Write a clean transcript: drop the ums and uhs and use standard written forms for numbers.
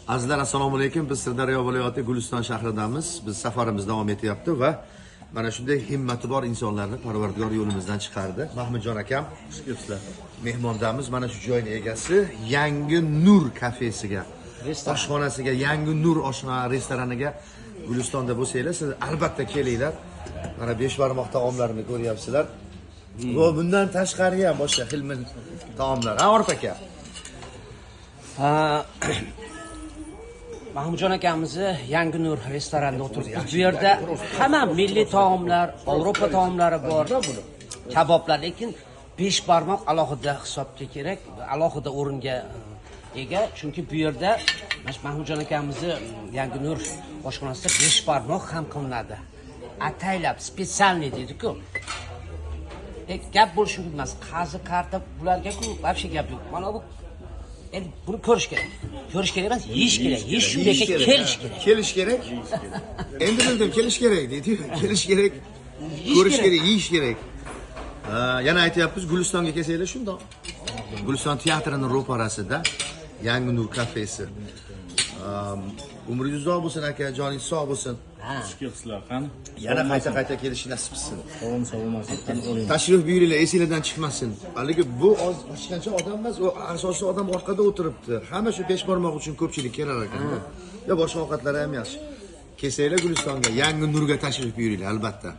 Azizlar, assalomu alaykum. Biz Sirdaryo viloyati Guliston shahridamiz. Biz safarimiz davom etyapti va mana shunday himmati bor insonlarni Parvardigor yo'limizdan chiqardi. Mahmudjon akam, xushkelibsizlar. Mehmondamiz mana shu joyning egasi Yangi Nur kafesiga, oshxonasiga, Yangi Nur oshxona restoraniga Gulistonda bo'lsanglar, siz albatta kelinglar. Mana 5 barmoq taomlarini ko'ryapsizlar. Va bundan tashqari ham boshqa xilmin taomlar. Ha, Orif aka. Mahmudjon akamizni Yangi Nur restoranida o'tiribmiz. Bu yerda hamma milliy taomlar, Yevropa taomlari bor. Kaboblar, lekin 5 barmoq alohida hisobga kerak, alohida o'ringa ega. Chunki bu yerda Mahmudjon akamizni Yangi Nur oshxonasida 5 barmoq ham qilinadi. Ataylab spesialniy deydi-ku. Gap bo'lishi mumkin emas. Qazi qarta bularga-ku вообще gap yo'q. Mana bu endi buni ko'rish kerak. Ko'rish kerak emas, yeyish kerak. Yeyish shunday kelish kerak. Kelish kerak. Endi bildim, kelish kerak deydi. Kelish kerak. Ko'rish kerak, yeyish kerak. Yana aytyapmiz, Gulistonga kelsanglar shundoq. Guliston teatrining ro'parasida Yangi Nur kafesi. Umringiz uzoq bo'lsin aka, joningiz sog' bo'lsin. Xushkelibsizlar, qani? Yana qayta kelish nasib qilsin. Sog'lom. Tashrif buyuringlar, esingizdan chiqmasin. Haligi bu ochgancha odam emas, u asosiy odam orqada o'tiribdi. Hamma shu 5 barmoq uchun ko'pchilik kelar ekan. Ya boshqa ovqatlar ham yaxshi. Kelsanglar Gulistonga, Yangi Nurga tashrif buyuringlar albatta.